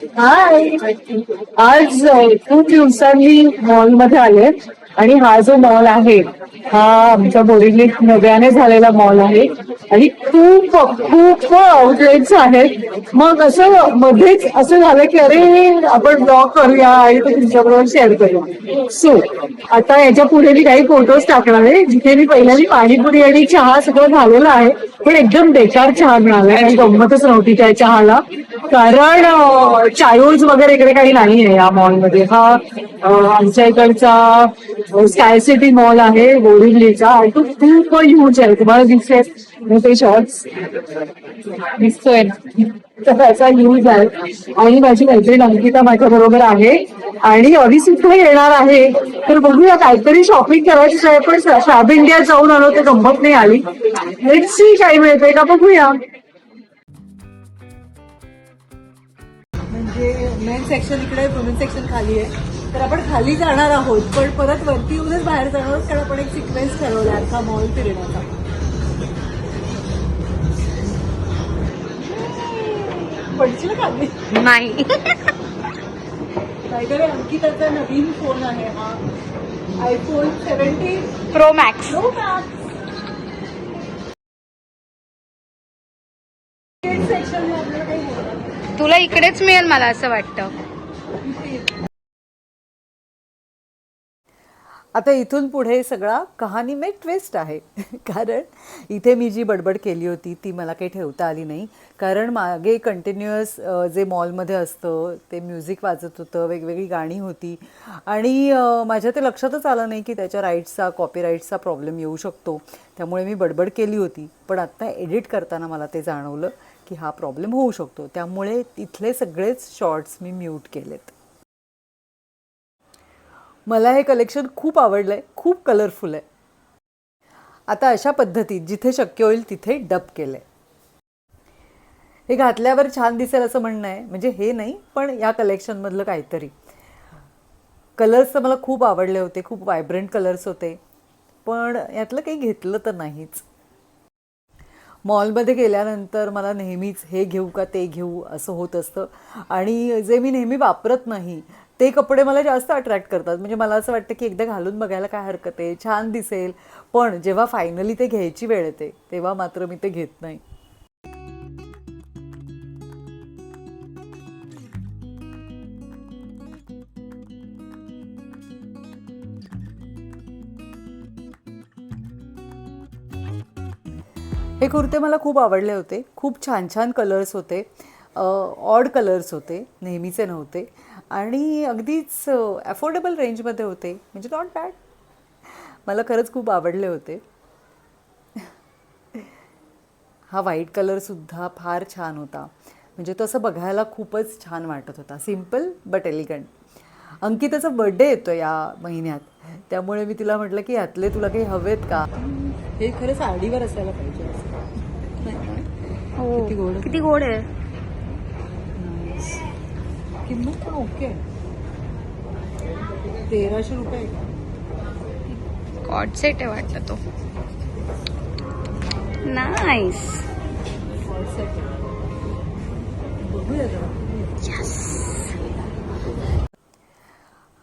हाय. आज खूप दिवसांनी मॉलमध्ये आले आणि हा जो मॉल आहे हा आमच्या बोरिवलीत नव्याने झालेला मॉल आहे आणि खूप खूप आउटलेट्स आहेत. मग असं मध्येच असं झालं की अरे आपण ब्लॉग करूया आणि ते तुमच्याबरोबर शेअर करूया. सो आता याच्या पुढे मी काही फोटोज टाकणार आहे जिथे मी पहिल्यांदा पाणीपुरी आणि चहा सगळं झालेलं आहे, पण एकदम बेकार चहा मिळाला आणि गंमतच नव्हती त्या चहाला. कारण चायोज वगैरे इकडे काही नाही आहे या मॉलमध्ये. हा आमच्या इकडचा स्काय सिटी मॉल आहे बोरिवलीचा आणि तो खूप ह्यूज आहे. तुम्हाला दिसते ते शॉर्ट्स दिसतोय ना, तर त्याचा ह्यूज आहे. आणि माझी मैत्रीण अंकिता माझ्या बरोबर आहे आणि अवी सुद्धा येणार आहे. तर बघूया काहीतरी शॉपिंग करायचं आहे, पण फॅब इंडिया जाऊन आलो ते गंमत नाही आली. लेट्स सी काही मिळते का बघूया. म्हणजे मेन सेक्शन इकडे, वुमेन सेक्शन खाली आहे. तर आपण खाली जाणार आहोत पण परत वरती येऊनच बाहेर जाणार आहोत, कारण आपण एक सिक्वेन्स ठरवला अख्खा मॉल फिरण्याचा. पडशील खाली नाही. काहीतरी अंकिताचा नवीन फोन आहे हा iPhone 17 pro max. Pro max. Section आपल्याला काही बोलणार. तुला इकडेच मिळेल मला असं वाटतं. आता इथून पुढे सगळा कहाणी में ट्विस्ट आहे. कारण इथे मी जी बडबड केली होती ती मला काही ठेवता आली नाही. कारण मागे कंटिन्युअस जे मॉलमध्ये असतं ते म्युझिक वाजत होतं, वेगवेगळी गाणी होती आणि माझ्या ते लक्षातच आलं नाही की त्याच्या राईट्सचा, कॉपीराईट्सचा प्रॉब्लेम येऊ शकतो. त्यामुळे मी बडबड केली होती. पण आत्ता एडिट करताना मला ते जाणवलं की हा प्रॉब्लेम होऊ शकतो. त्यामुळे तिथले सगळेच शॉर्ट्स मी म्यूट केलेत. मला हे कलेक्शन खूप आवडलं आहे, खूप कलरफुल आहे. आता अशा पद्धतीत जिथे शक्य होईल तिथे डब केलं आहे. हे घातल्यावर छान दिसेल असं म्हणणं आहे, म्हणजे हे नाही पण या कलेक्शनमधलं काहीतरी. कलर्स तर मला खूप आवडले होते, खूप व्हायब्रंट कलर्स होते, पण यातलं काही घेतलं तर नाहीच. मॉलमध्ये गेल्यानंतर मला नेहमीच हे घेऊ का ते घेऊ असं होत असतं आणि जे मी नेहमी वापरत नाही ते कपडे मला जास्त अट्रॅक्ट करतात. म्हणजे मला असं वाटतं की एकदा घालून बघायला काय हरकत आहे, छान दिसेल. पण जेव्हा फायनली ते घ्यायची वेळ येते तेव्हा मात्र मी ते घेत नाही. हे कुर्ते मला खूप आवडले होते, खूप छान छान कलर्स होते, ऑड कलर्स होते, नेहमीचे नव्हते आणि अगदीच अफोर्डेबल रेंजमध्ये होते, म्हणजे नॉट बॅड. मला खरंच खूप आवडले होते. हा व्हाईट कलरसुद्धा फार छान होता, म्हणजे तो असं बघायला खूपच छान वाटत होता, सिम्पल बट एलिगंट. अंकिताचा बर्थडे येतो या महिन्यात, त्यामुळे मी तिला म्हटलं की यातले तुला काही हवेत का. हे खरं साडीवर असायला पाहिजे असं. हो, किती गोड. किती गोड आहे. किंमत पण ओके, 1300 रुपये. कॉट सेट आहे वाटतं तो. नाईस.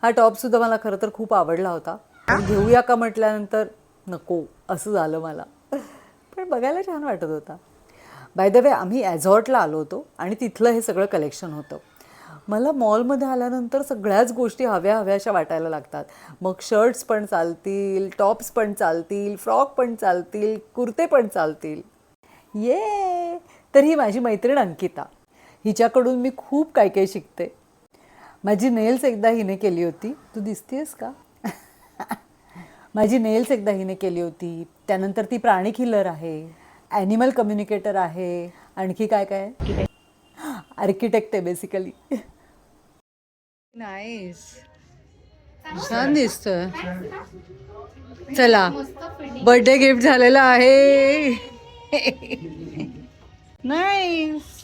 हा टॉपसुद्धा मला खरं तर खूप आवडला होता, पण घेऊया का म्हटल्यानंतर नको असं झालं मला, पण बघायला छान वाटत होता. बाय द वे आम्ही ॲझॉर्टला आलो होतो आणि तिथलं हे सगळं कलेक्शन होतं. मला मॉलमध्ये आल्यानंतर सगळ्याच गोष्टी हव्या हव्याशा वाटायला लागतात. मग शर्ट्स पण चालतील, टॉप्स पण चालतील, फ्रॉक पण चालतील, कुर्ते पण चालतील. ये, तर ही माझी मैत्रीण अंकिता. हिच्याकडून मी खूप काही काही शिकते. माझी नेल्स एकदा हिने केली होती, तू दिसतेस का. माझी नेल्स एकदा हिने केली होती. त्यानंतर ती प्राणी किलर आहे, ॲनिमल कम्युनिकेटर आहे, आणखी काय काय, आर्किटेक्ट आहे बेसिकली. नाईस, छान दिसतोय. चला, बर्थडे गिफ्ट झालेला आहे. नाईस,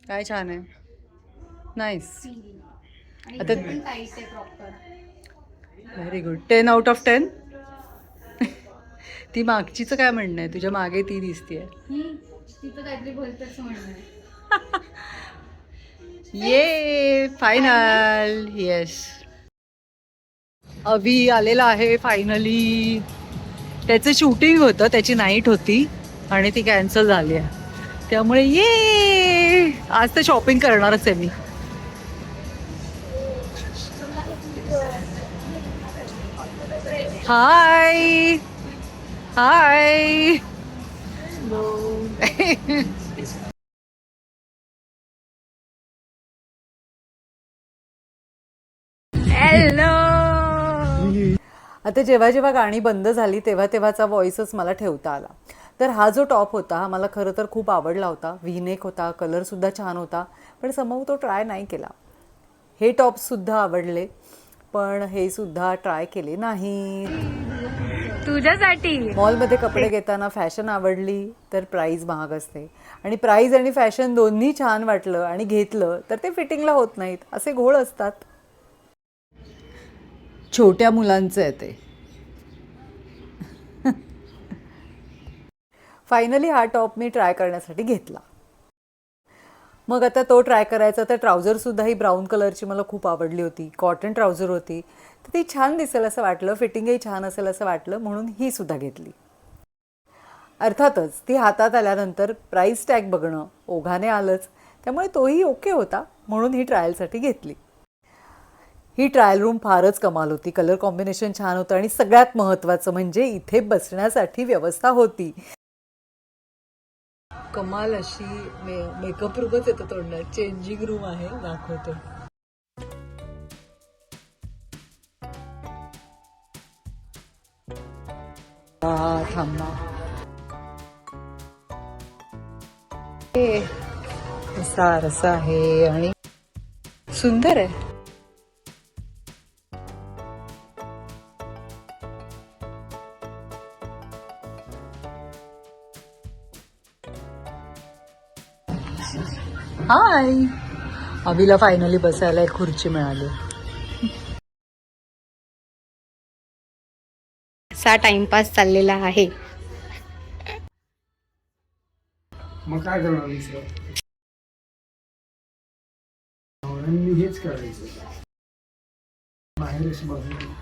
काय छान आहे. नाईस. आता व्हेरी गुड, 10 आउट ऑफ 10. ती मागचीचं काय म्हणणं आहे, तुझ्या मागे ती दिसतीये. तिथं काहीतरी बोलतच म्हणणं ये फायनल येस अभि आलेला आहे फायनली. त्याचं शूटिंग होतं, त्याची नाईट होती आणि ती कॅन्सल झाली आहे. त्यामुळे ये आज तर शॉपिंग करणारच आहे मी. हाय हाय हॅलो. आता जेव्हा जेव्हा गाणी बंद झाली तेव्हा तेव्हाचा व्हॉइसच मला ठेवता आला. तर हा जो टॉप होता हा मला खरं तर खूप आवडला होता. व्हीनेक होता, कलरसुद्धा छान होता, पण समोर तो ट्राय नाही केला. हे टॉपसुद्धा आवडले पण हे सुद्धा ट्राय केले नाही. तुझ्यासाठी मॉलमध्ये कपडे घेताना फॅशन आवडली तर प्राईज महाग असते आणि प्राईज आणि फॅशन दोन्ही छान वाटलं आणि घेतलं तर ते फिटिंगला होत नाहीत, असे घोळ असतात. छोट्या मुलांचं आहे ते. फायनली हा टॉप मी ट्राय करण्यासाठी घेतला. मग आता तो ट्राय करायचा तर ट्राउझरसुद्धा ही ब्राऊन कलरची मला खूप आवडली होती. कॉटन ट्राउझर होती तर ती छान दिसेल असं वाटलं, फिटिंगही छान असेल असं वाटलं म्हणून ही सुद्धा घेतली. अर्थातच ती हातात आल्यानंतर प्राईस टॅग बघणं ओघाने आलंच, त्यामुळे तोही ओके होता म्हणून ही ट्रायलसाठी घेतली. ही ट्रायल रूम फारच कमाल होती. कलर कॉम्बिनेशन छान होतं आणि सगळ्यात महत्त्वाचं म्हणजे इथे बसण्यासाठी व्यवस्था होती. कमाल अशी मेकअप रूमच येतं तोंडात. चेंजिंग रूम आहे, दाखवते. थांबा, असा रसा आहे आणि सुंदर आहे. हाय, अभिला फायनली बसायला एक खुर्ची मिळाली. असा टाइमपास चाललेला आहे. मग काय करणार दुसरं? मी हेच करायचं बाहेर अशी बघून.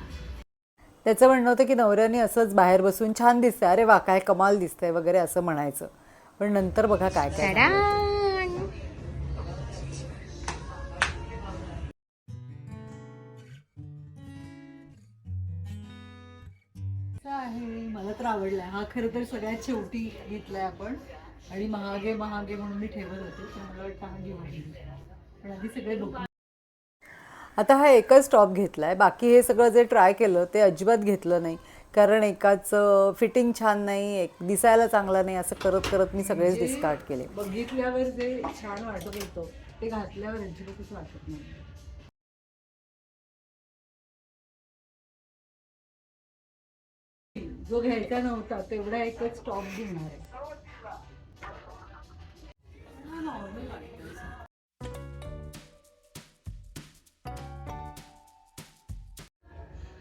त्याचं म्हणणं होतं की नवऱ्याने असंच बाहेर बसून छान दिसतंय, अरे वा काय कमाल दिसतंय वगैरे असं म्हणायचं. पण नंतर बघा काय काय झालं. टाडान. आहे मला तर आवडलाय हा. खरं तर सगळ्यात शेवटी घेतलाय आपण आणि महागे महागे म्हणून मी ठेवत होते, पण मला वाटतं हा घेऊन येईल. पण आधी सगळे बघू. आता हा एकच टॉप घेतलाय, बाकी हे सगळं जे ट्राय केलं ते अजिबात घेतलं नाही, कारण एकाच फिटिंग छान नाही, एक दिसायला चांगला नाही, असं करत करत मी सगळेच डिस्कार्ड केले. बघितल्यावर जे छान वाटत होतं ते घातल्यावर अजिबातच वाटत नाही. जो घ्यायचा नव्हता तेवढा एकच टॉप घेणार आहे.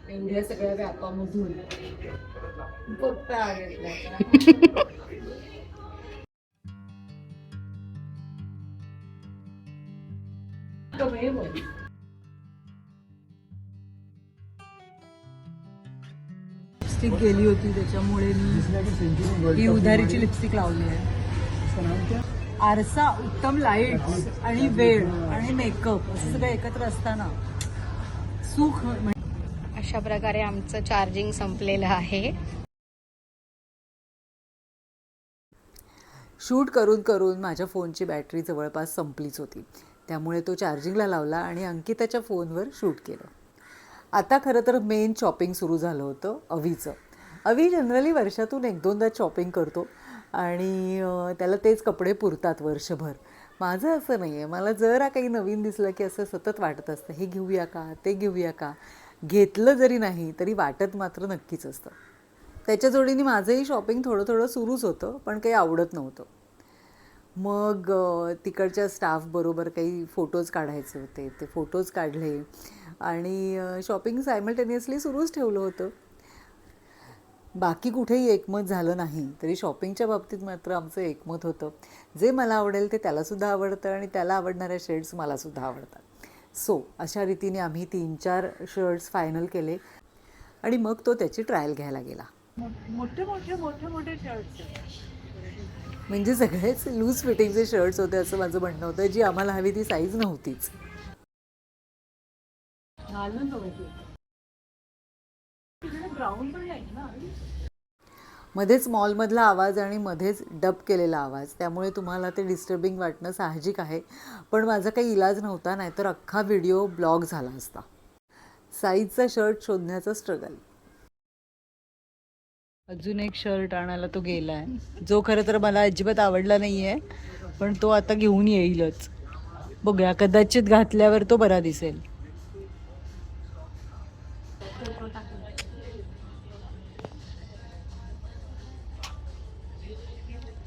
एवढ्या सगळ्या व्यापामधून फक्त हा घेतलाय. लिपस्टिक गेली होती त्याच्यामुळे मी ही उधारीची लिपस्टिक लावली आहे. आरसा, उत्तम लाईट आणि वेळ आणि मेकअप असं सगळं एकत्र असताना सुख. अशा प्रकारे आमचं चार्जिंग संपलेलं आहे. शूट करून करून माझ्या फोनची बॅटरी जवळपास संपलीच होती, त्यामुळे तो चार्जिंगला लावला आणि अंकिताच्या फोनवर शूट केलं. आता खरं तर मेन शॉपिंग सुरू झालं होतं अवीचं. अवी जनरली वर्षातून 1-2दा शॉपिंग करतो आणि त्याला तेच कपडे पुरतात वर्षभर. माझं असं नाही आहे. मला जरा काही नवीन दिसलं की असं सतत वाटत असतं हे घेऊया का ते घेऊया का. घेतलं जरी नाही तरी वाटत मात्र नक्कीच असतं. त्याच्या जोडीने माझंही शॉपिंग थोडं थोडं सुरूच होतं, पण काही आवडत नव्हतं. मग तिकडच्या स्टाफबरोबर काही फोटोज काढायचे होते, ते फोटोज काढले आणि शॉपिंग सायमल्टेनियसली सुरूच ठेवलं होतं. बाकी कुठेही एकमत झालं नाही तरी शॉपिंगच्या बाबतीत मात्र आमचं एकमत होतं. जे मला आवडेल ते त्यालासुद्धा आवडतं आणि त्याला आवडणाऱ्या शेड्स मलासुद्धा आवडतात. सो अशा रीतीने आम्ही 3-4 शर्ट्स फायनल केले आणि मग तो त्याची ट्रायल घ्यायला गेला. मोठे मोठे मोठे मोठे शर्ट्स. म्हणजे सगळेच लूज फिटिंगचे शर्ट्स होते असं माझं म्हणणं होतं. जी आम्हाला हवी ती साईज नव्हतीच. घालून बघितलं. ब्राऊन पण नाही ना. मध्येच मॉलमधला आवाज आणि मध्येच डब केलेला आवाज, त्यामुळे तुम्हाला ते डिस्टर्बिंग वाटणं साहजिक आहे. पण माझा काही इलाज नव्हता, नाहीतर अख्खा व्हिडिओ ब्लॉग झाला असता. साईजचा शर्ट शोधण्याचा स्ट्रगल. अजून एक शर्ट आणायला तो गेला आहे, जो खरं तर मला अजिबात आवडला नाही आहे, पण तो आता घेऊन येईलच. बघूया, कदाचित घातल्यावर तो बरा दिसेल.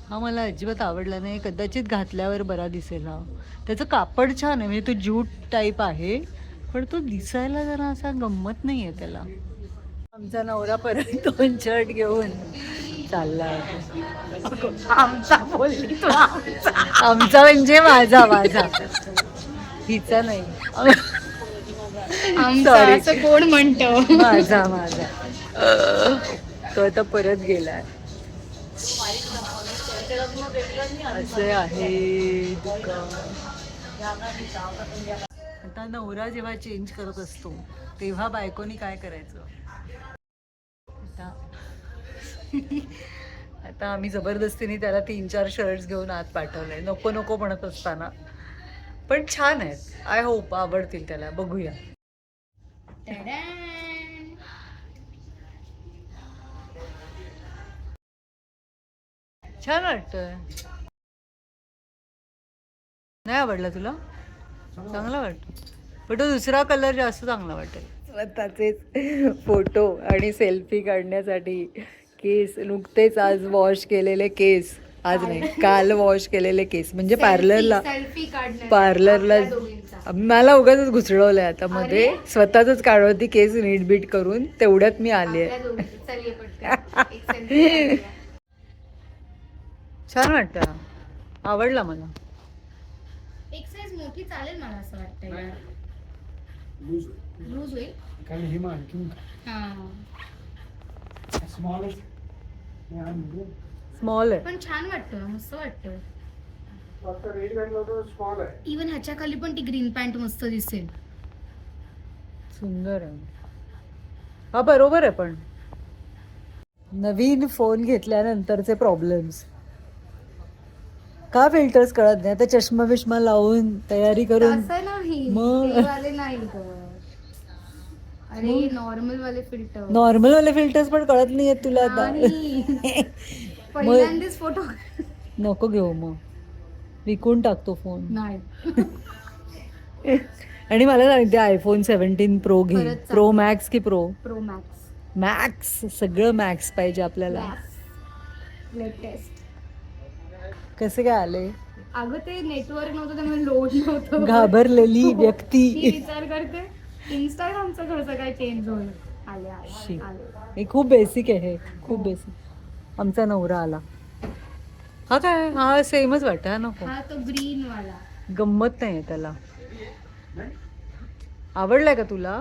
हा मला अजिबात आवडला नाही, कदाचित घातल्यावर बरा दिसेल. हा, त्याचं कापड छान आहे, म्हणजे तो ज्यूट टाईप आहे, पण तो दिसायला जरा असा गंमत नाही आहे त्याला. आमचा नवरा परत 2 शर्ट घेऊन चालला. आमचा बोलली तू, आमचा म्हणजे माझा हिचा नाही. आमचा असं कोण म्हणतो? माझा तो आता परत गेलाय. असे आहे दुकान. आता नवरा जेव्हा चेंज करत असतो तेव्हा बायकोनी काय करायचं? आता आम्ही जबरदस्तीने त्याला 3-4 शर्ट्स घेऊन आत पाठवले, नको नको म्हणत असताना. पण छान आहेत, आय होप आवडतील त्याला. बघूया. छान वाटतंय. नाही आवडला तुला? चांगला वाटतो, पण तो दुसरा कलर जास्त चांगला वाटेल. स्वतःचेच फोटो आणि सेल्फी काढण्यासाठी केस, नुकतेच आज वॉश केलेले केस, आज नाही काल वॉश केलेले केस, म्हणजे पार्लरला मला उगाच घुसळवलंय आता मध्ये. स्वतःच काढवती केस नीटबीट करून, तेवढ्यात मी आले आहे. छान वाटतं, आवडला मला. एक साईज मोठी चालेल मला असं वाटतं. लूज लूज होईल. कारण हे मग आणखी स्मॉल स्मॉल आहे, पण छान वाटतं, मस्त वाटतं. फक्त रेड घातला तर स्मॉल आहे. इवन ह्याच्या खाली पण ती ग्रीन पॅन्ट मस्त दिसेल. सुंदर आहे. हा बरोबर आहे. पण नवीन फोन घेतल्यानंतरचे प्रॉब्लेम्स का फिल्टर्स कळत नाही. आता चष्मा बिष्मा लावून तयारी करून असं नाही, मग ते वाले नाही गं. अरे नॉर्मल वाले फिल्टर. नॉर्मल वाले फिल्टर्स पण कळत नाही आहेत तुला आता. पहिल्यांदाच फोटो नको घेऊ, मग विकून टाकतो फोन. नाही. आणि मला सांगते आयफोन 17 प्रो घे. खरंच प्रो मॅक्स की प्रो मॅक्स? मॅक्स, सगळं मॅक्स पाहिजे आपल्याला. लेटेस्ट. कसे काय आले? अगं ते नेटवर्क नव्हतं, त्यामुळे लोड नव्हतं. घाबरलेली व्यक्ती. ती विचार करते इंस्टाग्रामचं कसं काय चेंज होईल. आले. हे खूप बेसिक आहे, खूप बेसिक. आमचा नवरा आला. हा काय, हा सेमच वाटत. हा नको, हा तो ग्रीन वाला. गंमत नाही त्याला. आवडलाय का तुला?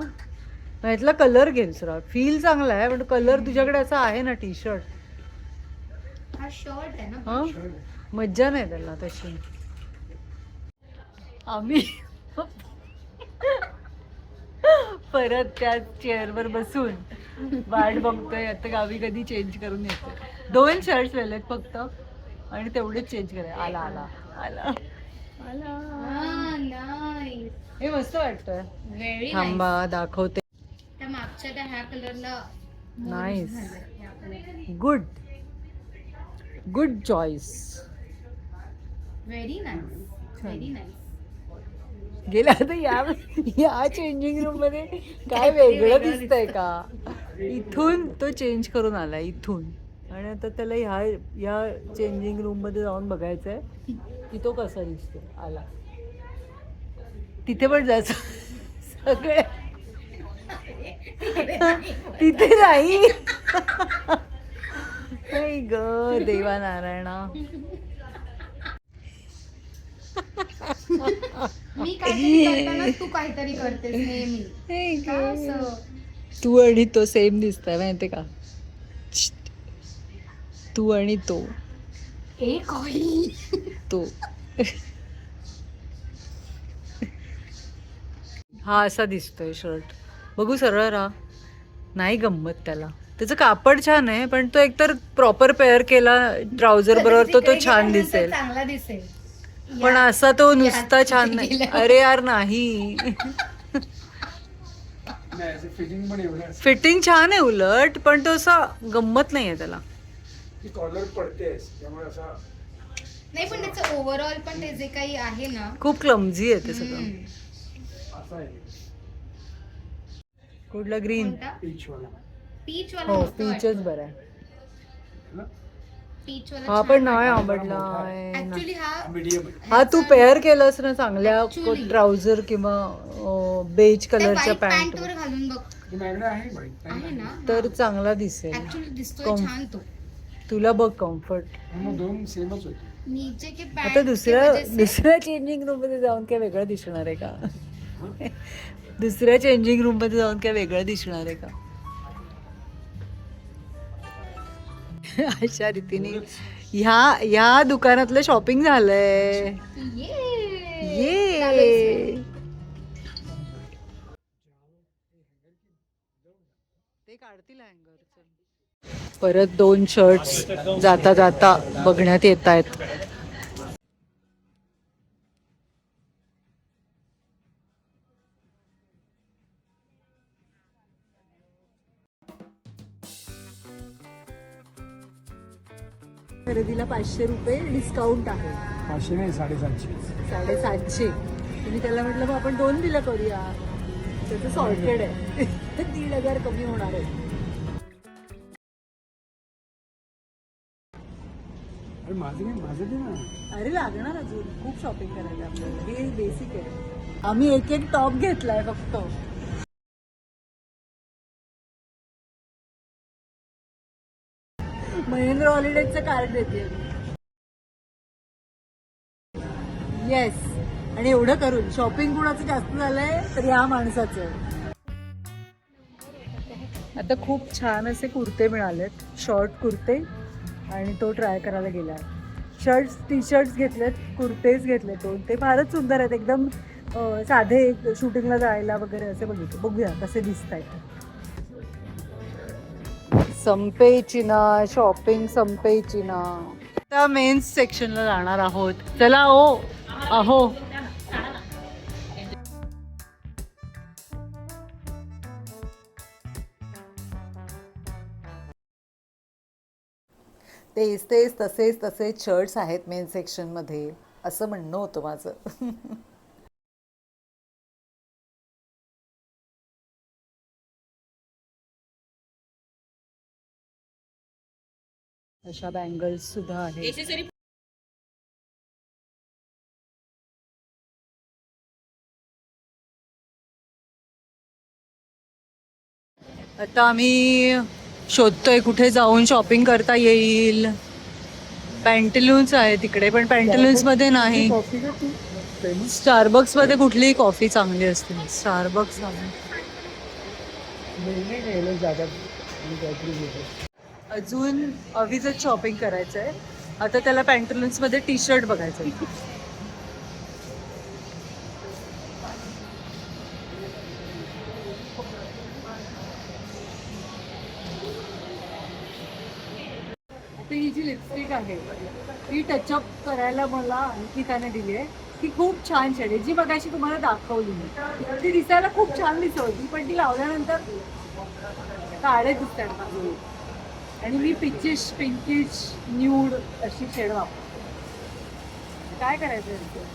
ह्यातला कलर घे दुसरा. फील चांगला आहे, पण कलर तुझ्याकडे असा आहे ना टी शर्ट. हा शर्ट आहे ना. हा, मज्जा नाही त्याला तशी. आम्ही परत त्या चेअरवर बसून वाट बघतोय आता गावी कधी चेंज करून येतो. 2 शर्ट्स लिहिलेत फक्त आणि तेवढेच चेंज कराय. आला आला आला आला. हे मस्त वाटतंय. व्हेरी थांबा दाखवते. त्या मागच्या त्या ह्या कलरला nice, good good choice. Very nice. गेला आता या चेंजिंग रूम मध्ये काय वेगळं दिसतंय का? इथून तो चेंज करून आला इथून, आणि आता त्याला ह्या चेंजिंग रूम मध्ये जाऊन बघायचंय की तो कसा दिसतो. आला तिथे पण जायचं. सगळे तिथे नाही. आई ग देवा नारायणा. मी काहीतरी करताना तू काहीतरी करतेस नेहमी. का असं? तू आणि तो सेम दिसताय माहिती का. तू आणि तो तो हा असा दिसतोय शर्ट. बघू सरळ राहा. नाही गंमत त्याला. त्याचं कापड छान आहे पण तो एकतर प्रॉपर पेअर केला ट्राउझर बरोबर तो छान दिसेल. चांगला दिसेल. पण असा तो नुसता छान नाही. अरे यार नाही. फिटिंग पण एवढं असतं. फिटिंग छान आहे उलट पण तो असा गंमत नाहीये त्याला. ती कॉलर पडतेस त्यामुळे असा नाही पण त्याचं ओव्हरऑल पण ते जे काही आहे ना खूप क्लमझी आहे ते सगळं. असा आहे कुठला ग्रीन. पीच वाला. पीच वाला हो मस्त पीचच बरं आहे. ना? पीच वाला हा पण नाही आवडला. ऍक्च्युली हा मीडियम आहे. हा तू पेअर केलास ना चांगल्या Actually. ट्राउझर किंवा बेज कलरच्या पॅन्ट पॅन्ट वर घालून बघ. ती माझ्याकडे आहे बाई. आहे ना तर चांगला दिसेल. ऍक्च्युली दिसतोय कम- छान तो. तुला बघ कम्फर्ट. मग दोन सेमच होते. नीचे के आता पॅन्ट दुसऱ्या चेंजिंग रूम मध्ये जाऊन काय वेगळं दिसणार आहे का. दुसऱ्या चेंजिंग रूम मध्ये जाऊन काय वेगळं दिसणार आहे का. अशा रीतीने ह्या दुकानातलं शॉपिंग झालंय. ये ते काढतील हँगर. परत 2 शर्ट्स जाता जाता बघण्यात येत आहेत. खरेदीला 500 रुपये डिस्काउंट आहे. 500 नाही 750. 750. तुम्ही त्याला म्हटलं मग आपण 2 दिलं करूया. त्याचं सॉर्टेड आहे. 1,500 कमी होणार आहे. अरे माझं दे ना. अरे लागणार अजून खूप शॉपिंग करायला आपल्याला. हे बेसिक आहे. आम्ही एक टॉप घेतलाय फक्त. महेंद्र हॉलिडेजचं कार्ड देते. येस. आणि एवढं करून शॉपिंग कुणाचं जास्त झालंय तर या माणसाचं. आता खूप छान असे कुर्ते मिळालेत. शॉर्ट कुर्ते आणि तो ट्राय करायला गेला. शर्ट्स टी शर्ट्स घेतलेत. कुर्तेच घेतले 2. ते फारच सुंदर आहेत. एकदम साधे शूटिंगला जायला वगैरे असे बघितले. बघूया कसे दिसत आहेत. संपेची ना शॉपिंग संपेची ना. आता मेन्स सेक्शनला जाणार आहोत. चला अहो तेच तसेच शर्ट्स आहेत मेन्स सेक्शनमध्ये असं म्हणणं होतं माझं. अशा बँगल्स सुद्धा आहेत. आता आम्ही शोधतोय कुठे जाऊन शॉपिंग करता येईल. पॅन्टलून्स आहे तिकडे पण पॅन्टलून्स मध्ये नाही. कॉफी का तू फेमस. स्टारबक्स मध्ये कुठलीही कॉफी चांगली असते. स्टारबक्स आहे. नाही गेलं जागा आणि काहीतरी घेतो. अजून अविजच शॉपिंग करायचं आहे. आता त्याला पॅन्टलून्स मध्ये टी शर्ट बघायचं आहे. ही जी लिपस्टिक आहे ती टचअप करायला मला आणखी त्याने दिली आहे. ती खूप छान शेड आहे. जी मगाशी तुम्हाला दाखवली मी ती दिसायला खूप छान दिसत होती पण ती लावल्यानंतर काळे दिसतात माझे. आणि मी पिंकिश न्यूड अशी शेड वापरते. काय करायचं.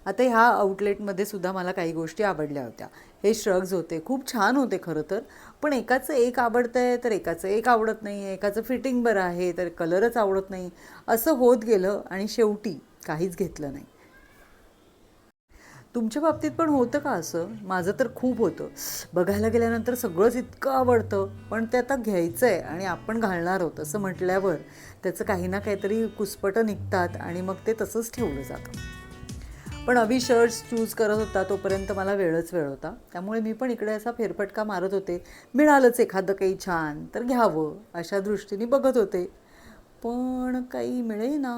आता ह्या आउटलेटमध्ये सुद्धा मला काही गोष्टी आवडल्या होत्या. हे श्रग्स होते खूप छान होते खरं तर. पण एकाचं एक आवडतंय तर एकाचं एक आवडत नाही. एकाचं फिटिंग बरं आहे तर कलरच आवडत नाही. असं होत गेलं आणि शेवटी काहीच घेतलं नाही. तुमच्या बाबतीत पण होतं का असं? माझं तर खूप होतं. बघायला गेल्यानंतर सगळंच इतकं आवडतं, पण ते आता घ्यायचं आहे आणि आपण घालणार आहोत असं म्हटल्यावर त्याचं काही ना काहीतरी कुसपटं निघतात आणि मग ते तसंच ठेवलं जातं. पण अभि शर्ट्स चूज करत होता तोपर्यंत मला वेळच वेळ होता, त्यामुळे मी पण इकडे असा फेरफटका मारत होते. मिळालंच एखादं काही छान तर घ्यावं अशा दृष्टीने बघत होते, पण काही मिळेना.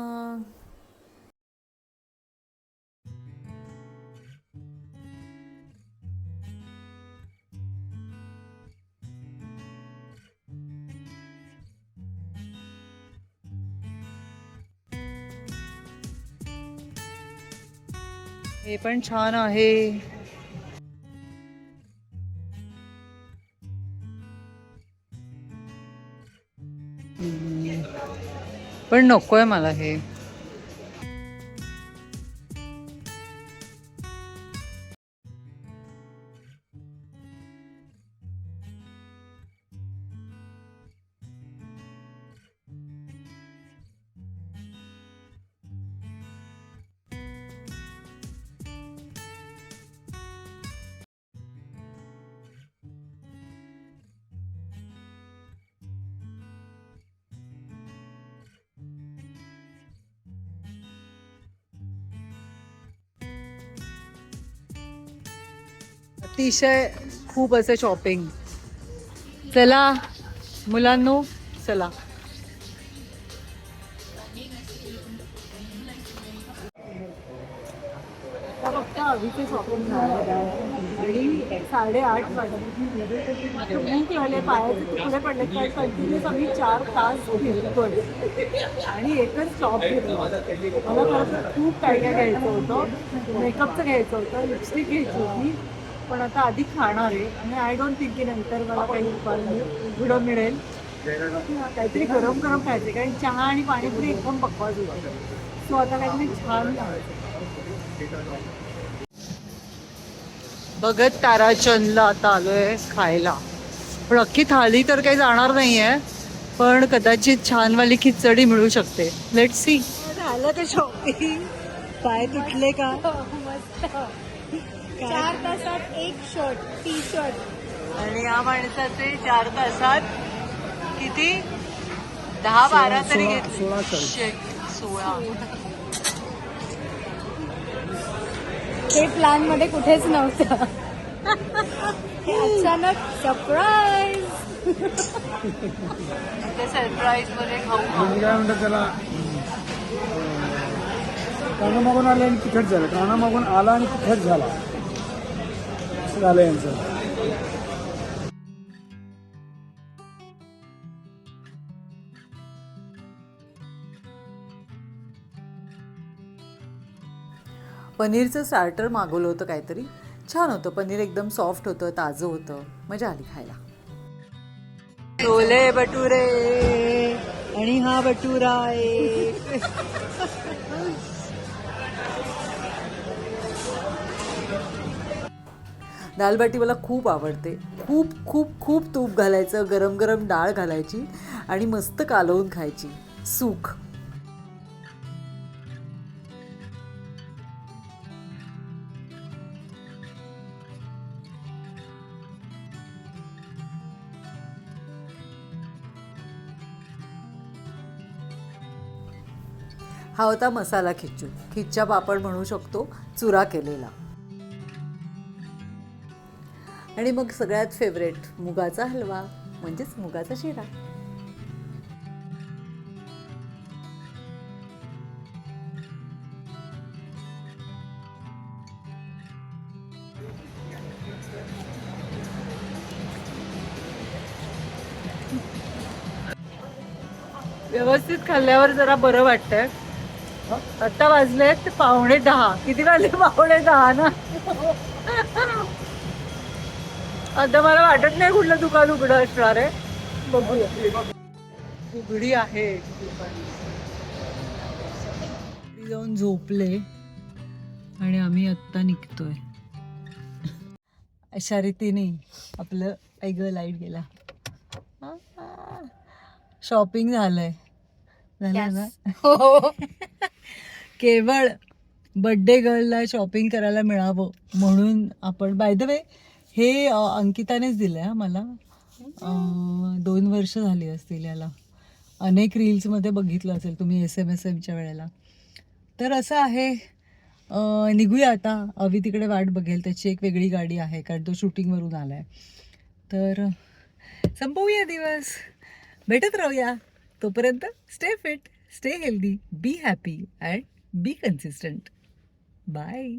हे पण छान आहे. पण नकोय मला हे. अतिशय खूप असे शॉपिंग. चला मुलांनो, चला. फक्त अभिचे शॉपिंग झालं आणि 8:30 वाजता भूक लागले, पायाचे तुकडे पडले. काय कंटिन्यूस आम्ही 4 तास फिरतोय आणि एकच शॉप घेतलं. मला खरं तर खूप काय काय घ्यायचं होतं. मेकअपचं घ्यायचं होतं, लिपस्टिक घ्यायची होती, पण आता आधी खाणार आहे आणि आय डोंट थिंक की नंतर मला काही उघडं मिळेल. काहीतरी गरम गरम खायचे, कारण चहा आणि पाणीपुरी एकदम बकवास होतं. सो आता काहीतरी छान खायचं. भगत ताराचंदला आता आलोय खायला, पण अख्खी थाळी तर काही जाणार नाहीये, पण कदाचित छानवाली खिचडी मिळू शकते. Let see. झालं ते शॉपिंग. पाय तुटले का? मस्त. 4 तासात एक शर्ट, टी शर्ट. आणि या माणसाचे 4 तासात किती? 10-12 तरी घेतले. 16. हे प्लॅन मध्ये कुठेच नव्हतं. अचानक सरप्राईज. सरप्राईज मध्ये खाऊ. म्हणजे काय म्हणतात त्याला, काना मागून आले आणि तिखट झालं, काना मागून आला आणि तिखट झाला, असं झालं यांचं. पनीरचं स्टार्टर मागवलं होतं काहीतरी, छान होतं. पनीर एकदम सॉफ्ट होतं, ताजं होतं, मजा आली खायला. छोले भटुरे आणि हा भटुरा आहे. दालबाटी मला खूप आवडते. खूप खूप खूप तूप घालायचं, गरम गरम डाळ घालायची आणि मस्त कालवून खायची. सुख. हा होता मसाला खिच्चू, खिच्चा पापड म्हणू शकतो, चुरा केलेला. आणि मग सगळ्यात फेवरेट मुगाचा हलवा, म्हणजेच मुगाचा शिरा. व्यवस्थित खाल्ल्यावर जरा बरं वाटतंय. आता वाजले 9:45. किती वाजले? 9:45 ना. आता मला वाटत नाही कुठलं दुकान उघडं असणार आहे. बघूया. उघडी आहे. जाऊन झोपले आणि आम्ही आत्ता निघतोय. अशा रीतीने आपलं ऐगं लाईट गेला. शॉपिंग झालंय. झालं ना. केवळ बड्डे गर्लला शॉपिंग करायला मिळावं म्हणून आपण बाय द वे हे अंकितानेच दिलं आहे मला. 2 वर्ष झाली असतील याला. अनेक रील्समध्ये बघितलं असेल तुम्ही SMSMच्या वेळेला. तर असं आहे, निघूया आता. अवी तिकडे वाट बघेल, त्याची एक वेगळी गाडी आहे कारण तो शूटिंगवरून आला आहे. तर संपवूया दिवस, भेटत राहूया. तोपर्यंत stay fit, stay healthy, be happy and be consistent. Bye.